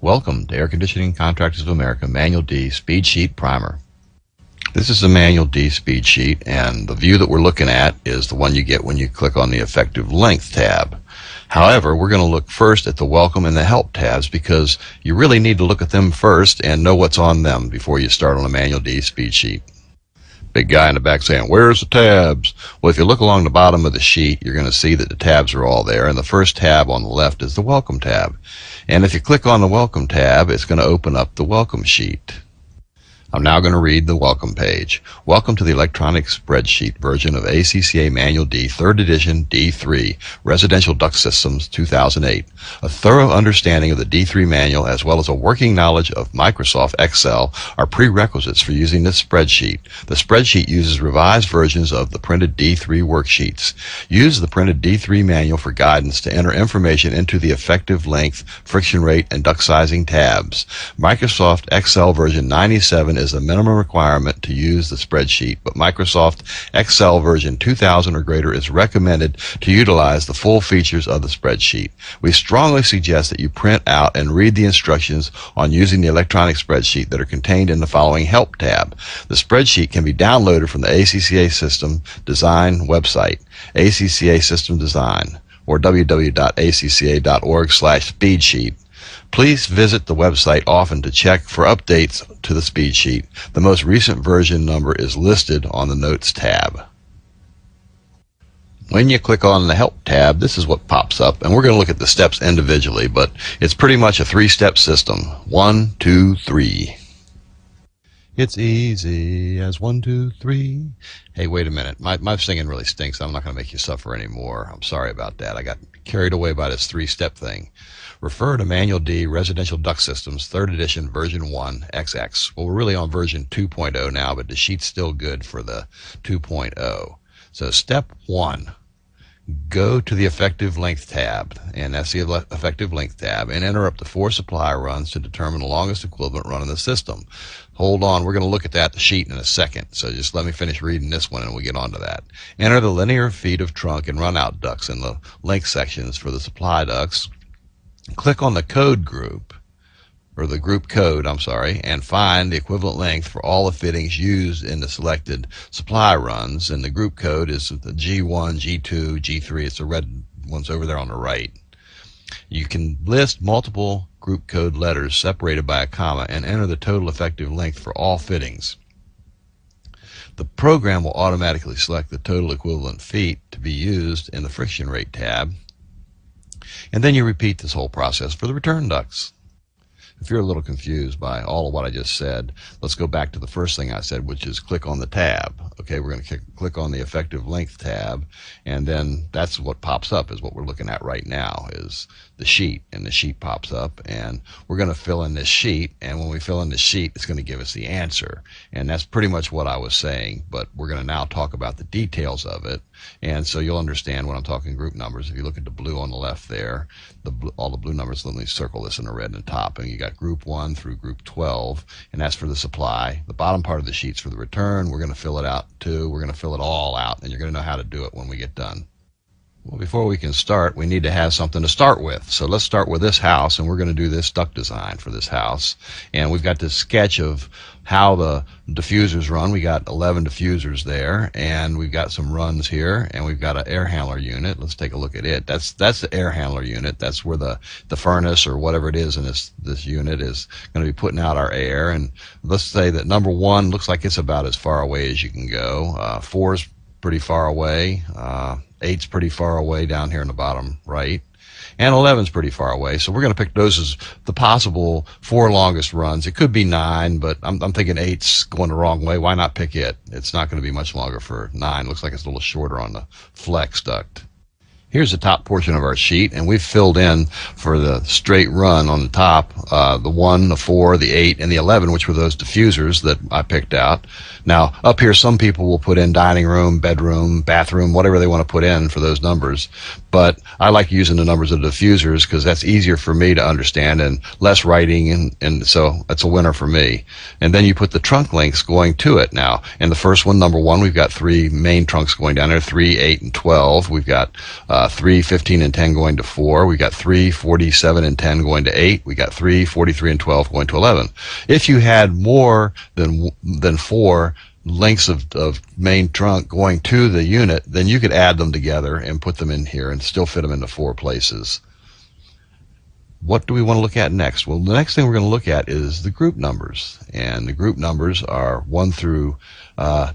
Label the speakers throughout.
Speaker 1: Welcome to Air Conditioning Contractors of America Manual D Speedsheet Primer. This is the Manual D Speedsheet, and the view that we're looking at is the one you get when you click on the Effective Length tab. However, we're going to look first at the Welcome and the Help tabs because you really need to look at them first and know what's on them before you start on a Manual D Speedsheet. Big guy in the back saying, "Where's the tabs?" Well, if you look along the bottom of the sheet, you're going to see that the tabs are all there, and the first tab on the left is the Welcome tab. And if you click on the Welcome tab, it's going to open up the Welcome sheet. I'm now going to read the Welcome page. Welcome to the electronic spreadsheet version of ACCA Manual D 3rd Edition D3 Residential Duct Systems 2008. A thorough understanding of the D3 manual as well as a working knowledge of Microsoft Excel are prerequisites for using this spreadsheet. The spreadsheet uses revised versions of the printed D3 worksheets. Use the printed D3 manual for guidance to enter information into the effective length, friction rate, and duct sizing tabs. Microsoft Excel version 97 is the minimum requirement to use the spreadsheet, but Microsoft Excel version 2000 or greater is recommended to utilize the full features of the spreadsheet. We strongly suggest that you print out and read the instructions on using the electronic spreadsheet that are contained in the following Help tab. The spreadsheet can be downloaded from the ACCA System Design website, ACCA System Design, or www.acca.org/speedsheet. Please visit the website often to check for updates to the Speedsheet. The most recent version number is listed on the Notes tab. When you click on the Help tab, this is what pops up, and we're going to look at the steps individually, but it's pretty much a three-step system. 1, 2, 3. It's easy as 1, 2, 3. Hey, wait a minute. My singing really stinks. I'm not going to make you suffer anymore. I'm sorry about that. I got carried away by this three-step thing. Refer to Manual D Residential Duct Systems 3rd Edition version 1 XX. Well, we're really on version 2.0 now, but the sheet's still good for the 2.0. So step 1, go to the Effective Length tab, and that's the Effective Length tab, and enter up to 4 supply runs to determine the longest equivalent run in the system. Hold on, we're going to look at that, the sheet, in a second, so just let me finish reading this one and we'll get on to that. Enter the linear feet of trunk and run-out ducts in the length sections for the supply ducts. Click on the code group, or the group code, and find the equivalent length for all the fittings used in the selected supply runs. And the group code is the G1, G2, G3. It's the red ones over there on the right. You can list multiple group code letters separated by a comma and enter the total effective length for all fittings. The program will automatically select the total equivalent feet to be used in the friction rate tab. And then you repeat this whole process for the return ducts. If you're a little confused by all of what I just said, let's go back to the first thing I said, which is click on the tab. Okay, we're going to click on the Effective Length tab, and then that's what pops up is what we're looking at right now is the sheet, and the sheet pops up, and we're going to fill in this sheet, and when we fill in the sheet, it's going to give us the answer. And that's pretty much what I was saying, but we're going to now talk about the details of it, and so you'll understand when I'm talking group numbers. If you look at the blue on the left there, all the blue numbers, let me circle this in the red in the top, and you got group 1 through group 12, and that's for the supply. The bottom part of the sheet's for the return. We're going to fill it out too. We're going to fill it all out, and you're going to know how to do it when we get done. Well, before we can start, we need to have something to start with. So let's start with this house, and we're going to do this duct design for this house. And we've got this sketch of how the diffusers run. We got 11 diffusers there, and we've got some runs here, and we've got an air handler unit. Let's take a look at it. That's the air handler unit. That's where the furnace or whatever it is in this unit is going to be putting out our air. And let's say that number 1 looks like it's about as far away as you can go. 4's pretty far away. 8's pretty far away down here in the bottom right, and 11's pretty far away. So we're going to pick those as the possible 4 longest runs. It could be 9, but I'm thinking 8's going the wrong way. Why not pick it? It's not going to be much longer for 9. Looks like it's a little shorter on the flex duct. Here's the top portion of our sheet, and we've filled in for the straight run on the top the 1, the 4, the 8, and the 11, which were those diffusers that I picked out. Now, up here, some people will put in dining room, bedroom, bathroom, whatever they want to put in for those numbers. But I like using the numbers of the diffusers because that's easier for me to understand and less writing, and so that's a winner for me. And then you put the trunk lengths going to it. Now, in the first one, number 1, we've got 3 main trunks going down there, 3, 8, and 12. We've got 3, 15, and 10 going to 4. We've got 3, 47, and 10 going to 8. We got 3, 43, and 12 going to 11. If you had more than 4 lengths of main trunk going to the unit, then you could add them together and put them in here and still fit them into 4 places. What do we want to look at next? Well, the next thing we're going to look at is the group numbers, and the group numbers are 1 through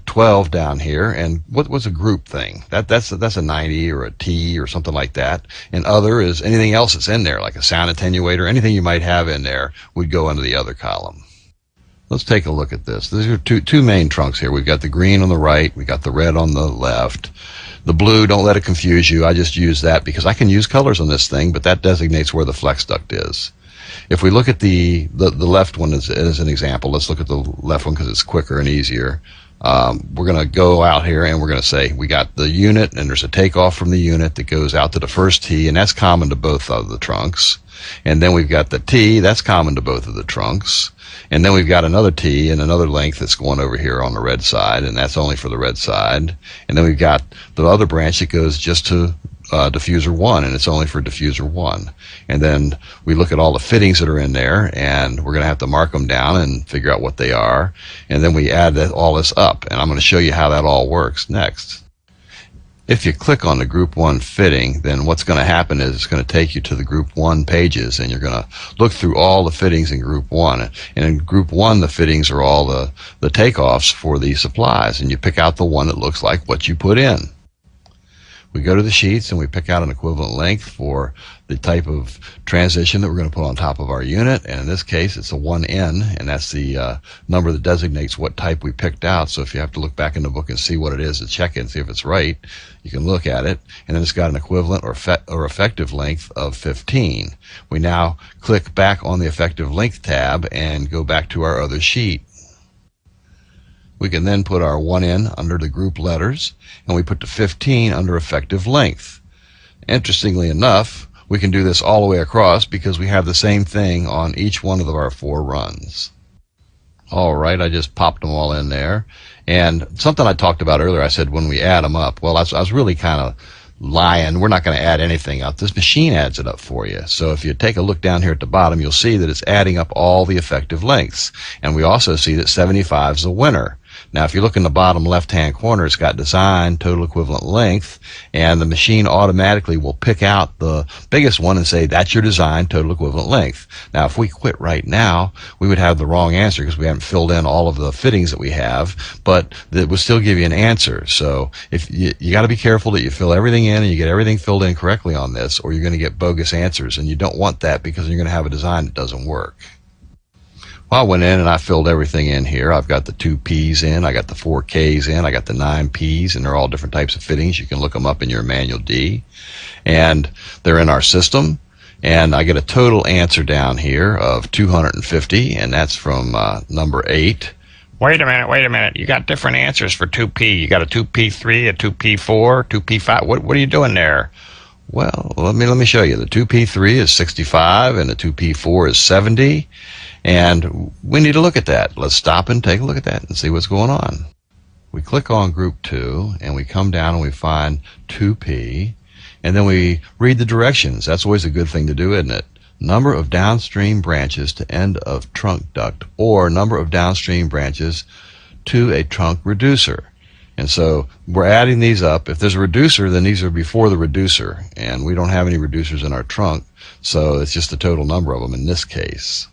Speaker 1: 12 down here. And what's a group thing? That's a 90 or a T or something like that. And other is anything else that's in there, like a sound attenuator. Anything you might have in there would go into the other column. Let's take a look at this. These are two main trunks here. We've got the green on the right, we got the red on the left. The blue, don't let it confuse you. I just use that because I can use colors on this thing, but that designates where the flex duct is. If we look at the left one as an example, let's look at the left one because it's quicker and easier. We're going to go out here and we're going to say we got the unit, and there's a takeoff from the unit that goes out to the first T, and that's common to both of the trunks. And then we've got the T, that's common to both of the trunks. And then we've got another T and another length that's going over here on the red side, and that's only for the red side. And then we've got the other branch that goes just to diffuser 1, and it's only for diffuser 1. And then we look at all the fittings that are in there, and we're going to have to mark them down and figure out what they are. And then we add all this up, and I'm going to show you how that all works next. If you click on the Group 1 fitting, then what's going to happen is it's going to take you to the Group 1 pages, and you're going to look through all the fittings in Group 1. And in Group 1, the fittings are all the takeoffs for the supplies, and you pick out the one that looks like what you put in. We go to the sheets and we pick out an equivalent length for the type of transition that we're going to put on top of our unit, and in this case it's a 1N, and that's the number that designates what type we picked out. So if you have to look back in the book and see what it is to check it and see if it's right, you can look at it, and then it's got an equivalent or effective length of 15. We now click back on the effective length tab and go back to our other sheet. We can then put our 1N under the group letters, and we put the 15 under effective length. Interestingly enough, we can do this all the way across because we have the same thing on each one of our 4 runs. All right, I just popped them all in there. And something I talked about earlier, I said when we add them up, well, I was really kind of lying. We're not going to add anything up. This machine adds it up for you. So if you take a look down here at the bottom, you'll see that it's adding up all the effective lengths. And we also see that 75 is the winner. Now, if you look in the bottom left-hand corner, it's got design, total equivalent length, and the machine automatically will pick out the biggest one and say, that's your design, total equivalent length. Now, if we quit right now, we would have the wrong answer because we haven't filled in all of the fittings that we have, but it would still give you an answer. So if you got to be careful that you fill everything in and you get everything filled in correctly on this, or you're going to get bogus answers, and you don't want that because you're going to have a design that doesn't work. Well, I went in and I filled everything in here. I've got the 2 Ps in, I got the 4 Ks in, I got the 9 Ps, and they're all different types of fittings. You can look them up in your manual D. And they're in our system. And I get a total answer down here of 250, and that's from number 8.
Speaker 2: Wait a minute. You got different answers for 2P. You got a 2P3, a 2P4, 2P5. What are you doing there?
Speaker 1: Well, let me show you. The 2P3 is 65, and the 2P4 is 70. And we need to look at that. Let's stop and take a look at that and see what's going on. We click on Group 2, and we come down and we find 2P, and then we read the directions. That's always a good thing to do, isn't it? Number of downstream branches to end of trunk duct, or number of downstream branches to a trunk reducer. And so we're adding these up. If there's a reducer, then these are before the reducer, and we don't have any reducers in our trunk, so it's just the total number of them in this case.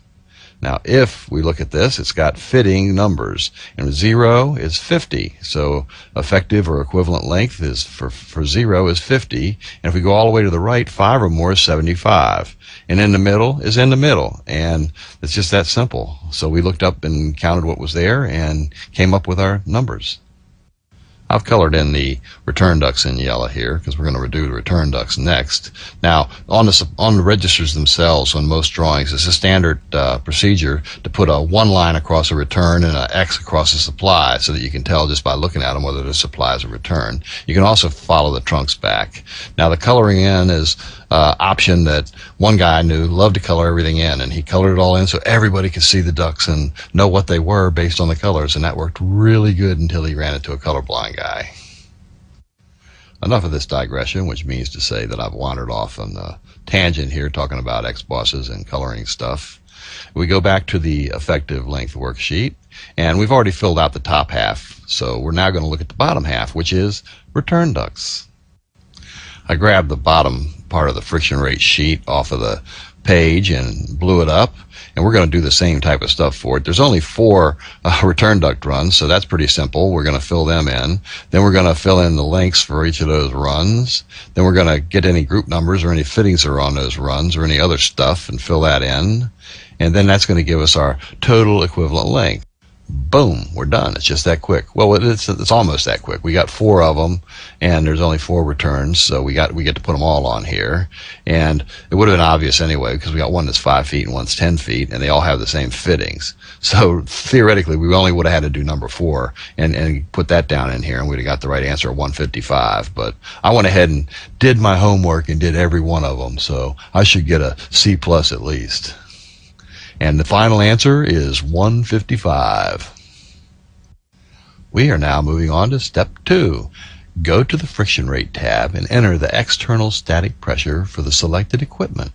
Speaker 1: Now, if we look at this, it's got fitting numbers, and 0 is 50. So effective or equivalent length is for 0 is 50. And if we go all the way to the right, 5 or more is 75. And in the middle is in the middle. And it's just that simple. So we looked up and counted what was there and came up with our numbers. I've colored in the return ducts in yellow here because we're going to do the return ducts next. Now, on the registers themselves, on most drawings, it's a standard procedure to put a one line across a return and an X across a supply so that you can tell just by looking at them whether the supply is a return. You can also follow the trunks back. Now, the coloring in is option that one guy I knew loved to color everything in, and he colored it all in so everybody could see the ducts and know what they were based on the colors, and that worked really good until he ran into a colorblind guy. Enough of this digression, which means to say that I've wandered off on the tangent here talking about X-bosses and coloring stuff. We go back to the effective length worksheet, and we've already filled out the top half, so we're now going to look at the bottom half, which is return ducts. I grabbed the bottom part of the friction rate sheet off of the page and blew it up, and we're going to do the same type of stuff for it. There's only 4 return duct runs, so that's pretty simple. We're going to fill them in. Then we're going to fill in the lengths for each of those runs. Then we're going to get any group numbers or any fittings that are on those runs or any other stuff and fill that in. And then that's going to give us our total equivalent length. Boom, we're done. It's just that quick. Well, it's almost that quick. We got 4 of them, and there's only 4 returns, so we get to put them all on here. And it would have been obvious anyway, because we got one that's 5 feet and one's 10 feet, and they all have the same fittings. So theoretically, we only would have had to do number 4 and put that down in here, and we'd have got the right answer of 155. But I went ahead and did my homework and did every one of them, so I should get a C+ at least. And the final answer is 155. We are now moving on to step 2. Go to the friction rate tab and enter the external static pressure for the selected equipment.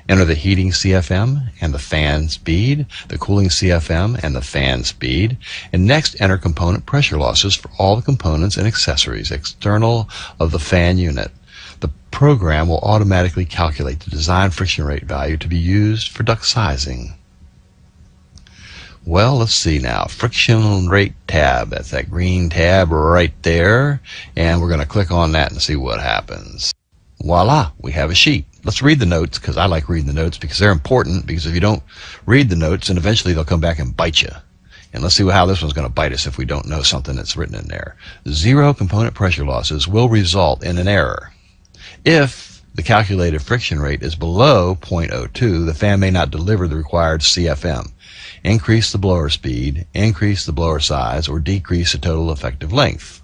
Speaker 1: Enter the heating CFM and the fan speed, the cooling CFM and the fan speed, and next enter component pressure losses for all the components and accessories external of the fan unit. The program will automatically calculate the design friction rate value to be used for duct sizing. Well, let's see now. Friction rate tab. That's that green tab right there. And we're going to click on that and see what happens. Voila, we have a sheet. Let's read the notes, because I like reading the notes because they're important, because if you don't read the notes, then eventually they'll come back and bite you. And let's see how this one's going to bite us if we don't know something that's written in there. 0 component pressure losses will result in an error. If the calculated friction rate is below 0.02, the fan may not deliver the required CFM. Increase the blower speed, increase the blower size, or decrease the total effective length.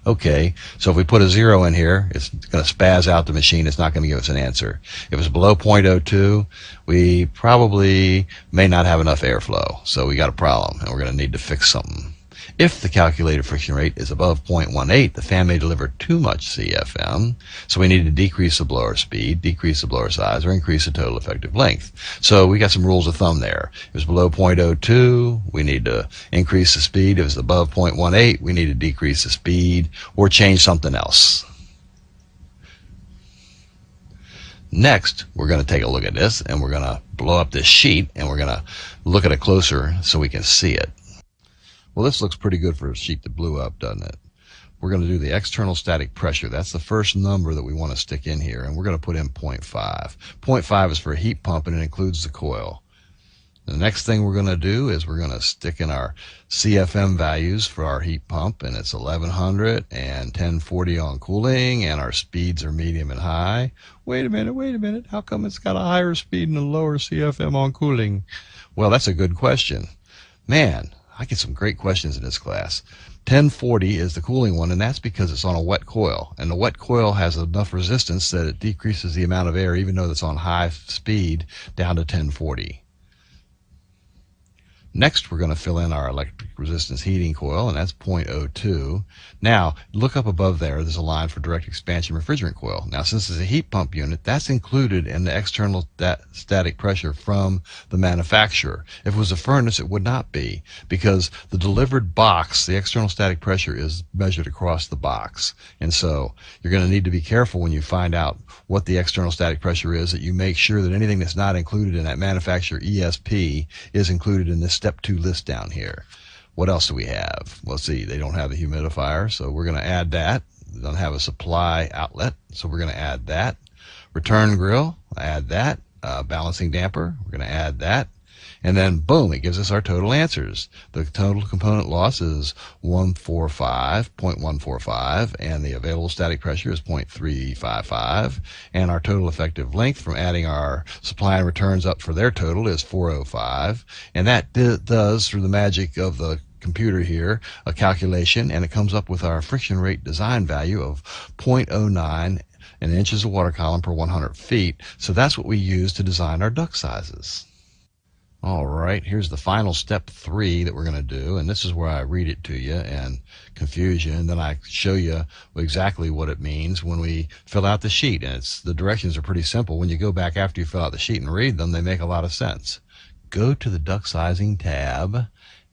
Speaker 1: Okay, so if we put a 0 in here, it's going to spaz out the machine. It's not going to give us an answer. If it's below 0.02, we probably may not have enough airflow. So we got a problem, and we're going to need to fix something. If the calculated friction rate is above 0.18, the fan may deliver too much CFM, so we need to decrease the blower speed, decrease the blower size, or increase the total effective length. So we got some rules of thumb there. If it's below 0.02, we need to increase the speed. If it's above 0.18, we need to decrease the speed or change something else. Next, we're going to take a look at this, and we're going to blow up this sheet, and we're going to look at it closer so we can see it. Well, this looks pretty good for a sheet that blew up, doesn't it? We're going to do the external static pressure. That's the first number that we want to stick in here, and we're going to put in 0.5. 0.5 is for a heat pump, and it includes the coil. The next thing we're going to do is we're going to stick in our CFM values for our heat pump, and it's 1100 and 1040 on cooling, and our speeds are medium and high. Wait a minute. How come it's got a higher speed and a lower CFM on cooling? Well, that's a good question. Man, I get some great questions in this class. 1040 is the cooling one, and that's because it's on a wet coil. And the wet coil has enough resistance that it decreases the amount of air, even though it's on high speed, down to 1040. Next, we're going to fill in our electric resistance heating coil, and that's 0.02. Now, look up above there. There's a line for direct expansion refrigerant coil. Now, since it's a heat pump unit, that's included in the external static pressure from the manufacturer. If it was a furnace, it would not be, because the delivered box, the external static pressure is measured across the box. And so you're going to need to be careful when you find out what the external static pressure is, that you make sure that anything that's not included in that manufacturer ESP is included in this step 2 list down here. What else do we have? Let's see, they don't have a humidifier, so we're going to add that. They don't have a supply outlet, so we're going to add that. Return grill, add that. Balancing damper, we're going to add that. And then boom, it gives us our total answers. The total component loss is 0.145, and the available static pressure is 0.355, and our total effective length from adding our supply and returns up for their total is 405, and that does, through the magic of the computer here, a calculation, and it comes up with our friction rate design value of 0.09 in inches of water column per 100 feet. So that's what we use to design our duct sizes. All right, here's the final step 3 that we're going to do, and this is where I read it to you and confuse you, and then I show you exactly what it means when we fill out the sheet. And the directions are pretty simple. When you go back after you fill out the sheet and read them, they make a lot of sense. Go to the Duct Sizing tab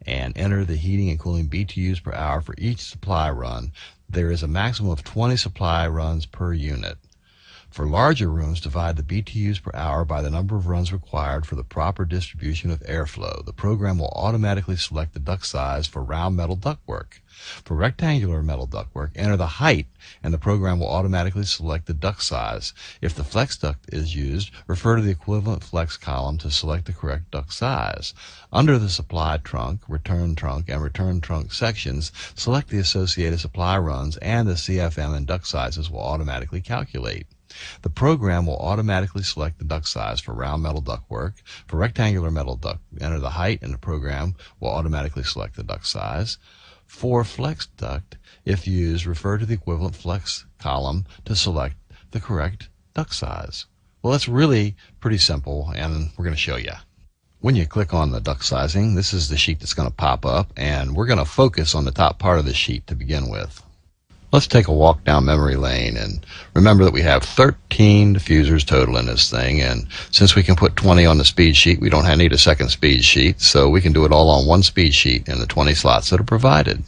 Speaker 1: and enter the heating and cooling BTUs per hour for each supply run. There is a maximum of 20 supply runs per unit. For larger rooms, divide the BTUs per hour by the number of runs required for the proper distribution of airflow. The program will automatically select the duct size for round metal ductwork. For rectangular metal ductwork, enter the height, and the program will automatically select the duct size. If the flex duct is used, refer to the equivalent flex column to select the correct duct size. Under the supply trunk, return trunk, and return trunk sections, select the associated supply runs, and the CFM and duct sizes will automatically calculate. The program will automatically select the duct size for round metal ductwork. For rectangular metal duct, enter the height, and the program will automatically select the duct size. For flex duct, if used, refer to the equivalent flex column to select the correct duct size. Well, that's really pretty simple, and we're going to show you. When you click on the duct sizing, this is the sheet that's going to pop up, and we're going to focus on the top part of the sheet to begin with. Let's take a walk down memory lane and remember that we have 13 diffusers total in this thing, and since we can put 20 on the speed sheet, we don't need a second speed sheet, so we can do it all on one speed sheet in the 20 slots that are provided.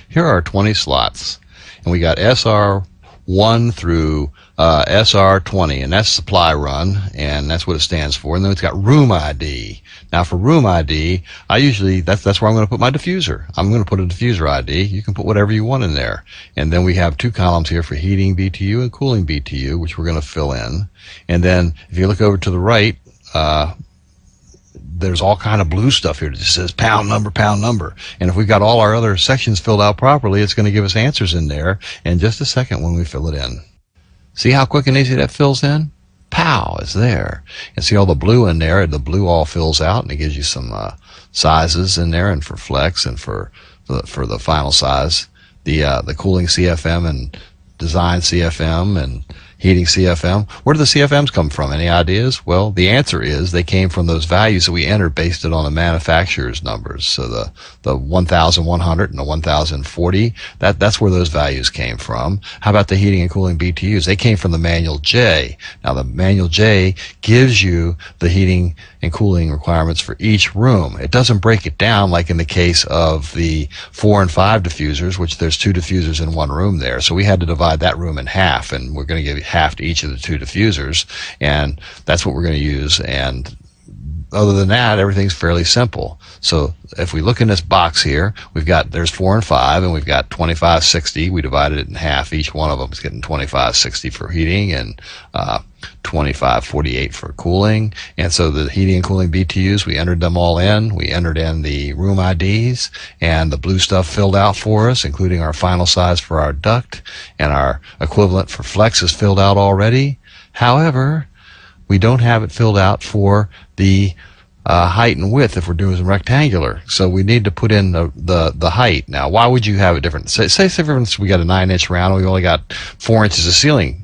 Speaker 1: Here are 20 slots, and we got SR1 through SR20, and that's supply run, and that's what it stands for. And then it's got room ID. Now for room ID, that's where I'm going to put my diffuser. I'm going to put a diffuser ID. You can put whatever you want in there. And then we have 2 columns here for heating BTU and cooling BTU, which we're going to fill in. And then if you look over to the right, there's all kind of blue stuff here that just says pound number, pound number. And if we've got all our other sections filled out properly, it's going to give us answers in there in just a second when we fill it in. See how quick and easy that fills in? Pow, it's there. And see all the blue in there? The blue all fills out, and it gives you some sizes in there, and for flex and for the final size. The cooling CFM and design CFM and heating CFM. Where do the CFMs come from? Any ideas? Well, the answer is they came from those values that we entered based it on the manufacturer's numbers. So the 1,100 and the 1,040, that's where those values came from. How about the heating and cooling BTUs? They came from the manual J. Now the manual J gives you the heating and cooling requirements for each room. It doesn't break it down like in the case of the 4 and 5 diffusers, which there's 2 diffusers in one room there. So we had to divide that room in half, and we're going to give you half to each of the 2 diffusers, and that's what we're going to use. And other than that, everything's fairly simple. So if we look in this box here, there's 4 and 5, and we've got 2560. We divided it in half. Each one of them is getting 2560 for heating and 2548 for cooling. And so the heating and cooling BTUs, we entered them all in. We entered in the room IDs, and the blue stuff filled out for us, including our final size for our duct, and our equivalent for flex is filled out already. However, we don't have it filled out for the height and width if we're doing rectangular. So we need to put in the height. Now, why would you have it different? Say for instance, we got a 9-inch round, and we only got 4 inches of ceiling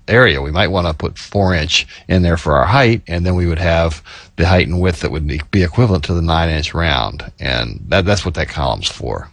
Speaker 1: area. We might want to put 4-inch in there for our height, and then we would have the height and width that would be equivalent to the 9-inch round. And that's what that column's for.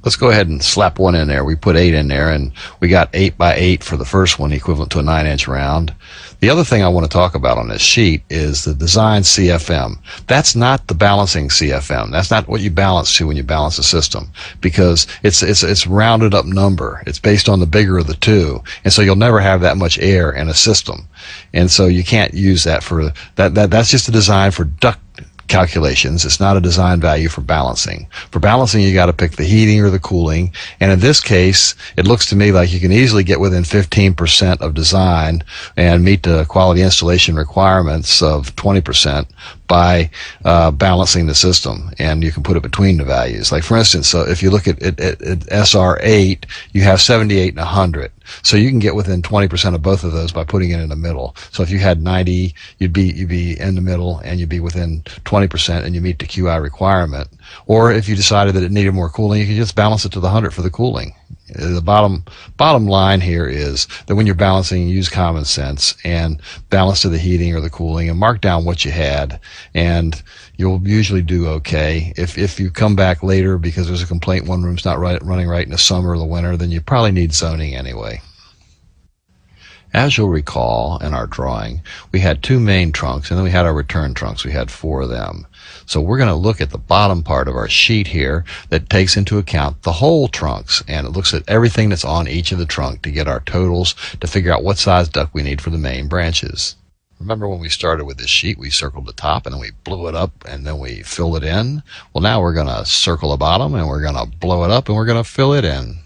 Speaker 1: Let's go ahead and slap one in there. We put 8 in there, and we got 8 by 8 for the first one, equivalent to a 9-inch round. The other thing I want to talk about on this sheet is the design CFM. That's not the balancing CFM. That's not what you balance to when you balance a system, because it's rounded up number. It's based on the bigger of the 2, and so you'll never have that much air in a system, and so you can't use that for that. That's just a design for duct calculations. It's not a design value for balancing. For balancing, you got to pick the heating or the cooling. And in this case, it looks to me like you can easily get within 15% of design and meet the quality installation requirements of 20% by balancing the system, and you can put it between the values. Like for instance, so if you look at SR8, you have 78 and 100. So you can get within 20% of both of those by putting it in the middle. So if you had 90, you'd be in the middle, and you'd be within 20%, and you meet the QI requirement. Or if you decided that it needed more cooling, you could just balance it to the 100 for the cooling. The bottom line here is that when you're balancing, use common sense and balance to the heating or the cooling, and mark down what you had, and you'll usually do okay. If you come back later because there's a complaint one room's not running right in the summer or the winter, then you probably need zoning anyway. As you'll recall in our drawing, we had two main trunks, and then we had our return trunks. We had 4 of them. So we're going to look at the bottom part of our sheet here that takes into account the whole trunks, and it looks at everything that's on each of the trunk to get our totals to figure out what size duct we need for the main branches. Remember when we started with this sheet, we circled the top and then we blew it up and then we filled it in? Well, now we're going to circle the bottom and we're going to blow it up and we're going to fill it in.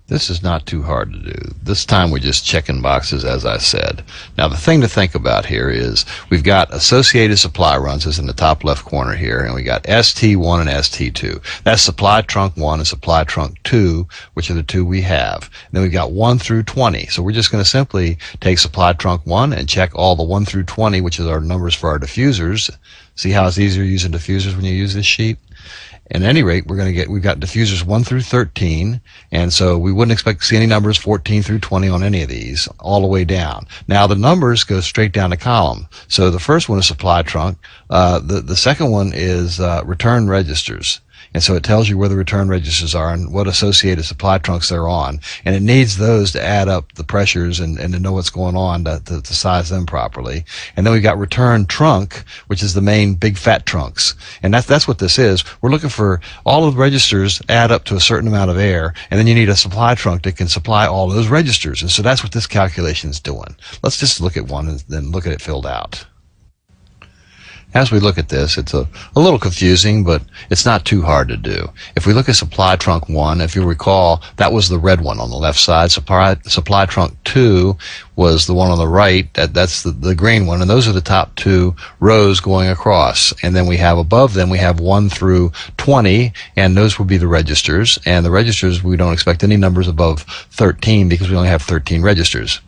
Speaker 1: This is not too hard to do. This time we're just checking boxes, as I said. Now the thing to think about here is we've got associated supply runs is in the top left corner here, and we got ST1 and ST2. That's supply trunk 1 and supply trunk 2, which are the 2 we have. And then we've got 1 through 20. So we're just going to simply take supply trunk 1 and check all the 1 through 20, which is our numbers for our diffusers. See how it's easier using diffusers when you use this sheet? At any rate, we've got diffusers 1 through 13, and so we wouldn't expect to see any numbers 14 through 20 on any of these, all the way down. Now the numbers go straight down the column. So the first one is supply trunk. The second one is return registers. And so it tells you where the return registers are and what associated supply trunks they're on. And it needs those to add up the pressures and to know what's going on to size them properly. And then we've got return trunk, which is the main big fat trunks. And that's what this is. We're looking for all of the registers add up to a certain amount of air, and then you need a supply trunk that can supply all those registers. And so that's what this calculation is doing. Let's just look at one and then look at it filled out. As we look at this, it's a little confusing, but it's not too hard to do. If we look at supply trunk 1, if you recall, that was the red one on the left side. Supply trunk 2 was the one on the right. That's the green one, and those are the top 2 rows going across. And then we have above them, we have 1 through 20, and those will be the registers. And the registers, we don't expect any numbers above 13 because we only have 13 registers.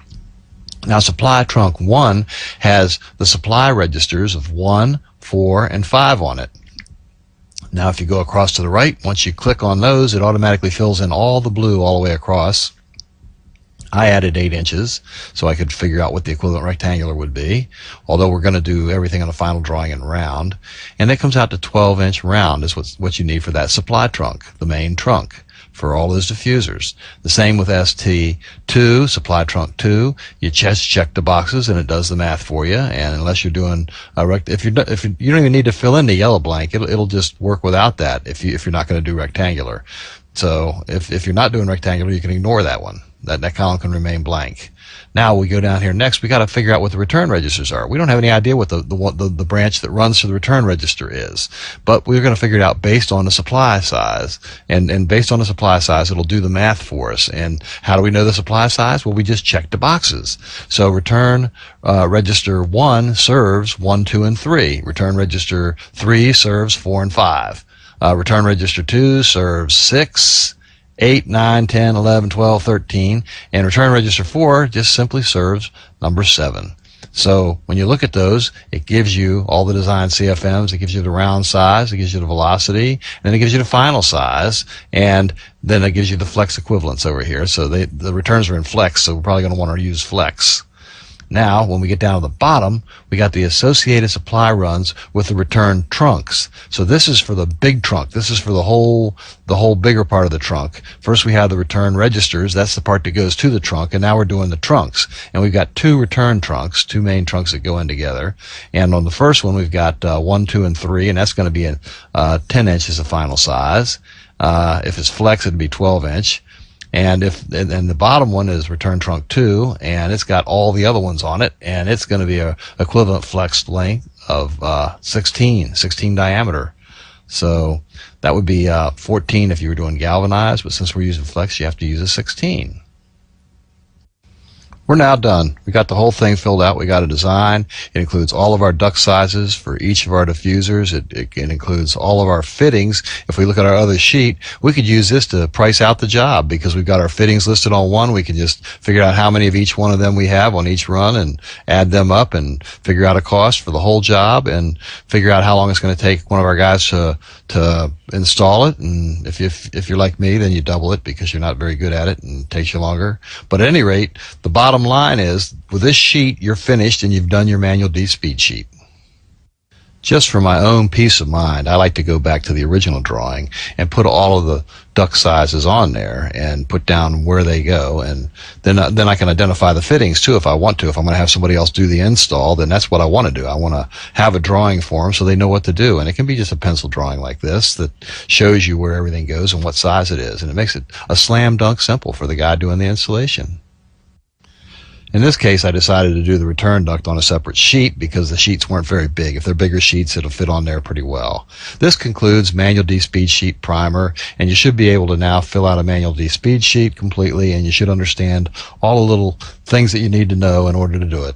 Speaker 1: Now supply trunk 1 has the supply registers of 1, 4, and 5 on it. Now if you go across to the right, once you click on those, it automatically fills in all the blue all the way across. I added 8 inches so I could figure out what the equivalent rectangular would be, although we're going to do everything on the final drawing in round. And it comes out to 12-inch round is what you need for that supply trunk, the main trunk, for all those diffusers. The same with ST2, supply trunk 2. You just check the boxes and it does the math for you. And unless you're doing if you don't even need to fill in the yellow blank, it'll just work without that if you're not going to do rectangular. So if you're not doing rectangular, you can ignore that one. That column can remain blank. Now we go down here next. We got to figure out what the return registers are. We don't have any idea what the branch that runs to the return register is, but we're going to figure it out based on the supply size. And based on the supply size, it'll do the math for us. And how do we know the supply size? Well, we just check the boxes. So return register 1 serves 1, 2, and 3. Return register 3 serves 4 and 5. Return register 2 serves 6, 8, 9, 10, 11, 12, 13, and return register 4 just simply serves number 7. So when you look at those, it gives you all the design CFMs, it gives you the round size, it gives you the velocity, and then it gives you the final size, and then it gives you the flex equivalents over here. So the returns are in flex, so we're probably going to want to use flex. Now, when we get down to the bottom, we got the associated supply runs with the return trunks. So this is for the big trunk. This is for the whole bigger part of the trunk. First we have the return registers. That's the part that goes to the trunk. And now we're doing the trunks. And we've got 2 return trunks, 2 main trunks that go in together. And on the first one, we've got 1, 2, and 3. And that's going to be 10 inches the final size. If it's flex, it'd be 12-inch. And the bottom one is return trunk 2, and it's got all the other ones on it, and it's going to be a equivalent flexed length 16 diameter. So that would be 14 if you were doing galvanized, but since we're using flex, you have to use a 16. We're now done. We got the whole thing filled out. We got a design. It includes all of our duct sizes for each of our diffusers. It includes all of our fittings. If we look at our other sheet, we could use this to price out the job because we've got our fittings listed on one. We can just figure out how many of each one of them we have on each run and add them up and figure out a cost for the whole job and figure out how long it's going to take one of our guys to install it. And if you're like me, then you double it because you're not very good at it and it takes you longer. But at any rate, the bottom line is, with this sheet, you're finished and you've done your manual D speed sheet. Just for my own peace of mind, I like to go back to the original drawing and put all of the duct sizes on there and put down where they go, and then I can identify the fittings too if I want to. If I'm going to have somebody else do the install, then that's what I want to do. I want to have a drawing for them so they know what to do, and it can be just a pencil drawing like this that shows you where everything goes and what size it is, and it makes it a slam dunk simple for the guy doing the installation. In this case, I decided to do the return duct on a separate sheet because the sheets weren't very big. If they're bigger sheets, it'll fit on there pretty well. This concludes Manual D Speed Sheet Primer, and you should be able to now fill out a Manual D Speed Sheet completely, and you should understand all the little things that you need to know in order to do it.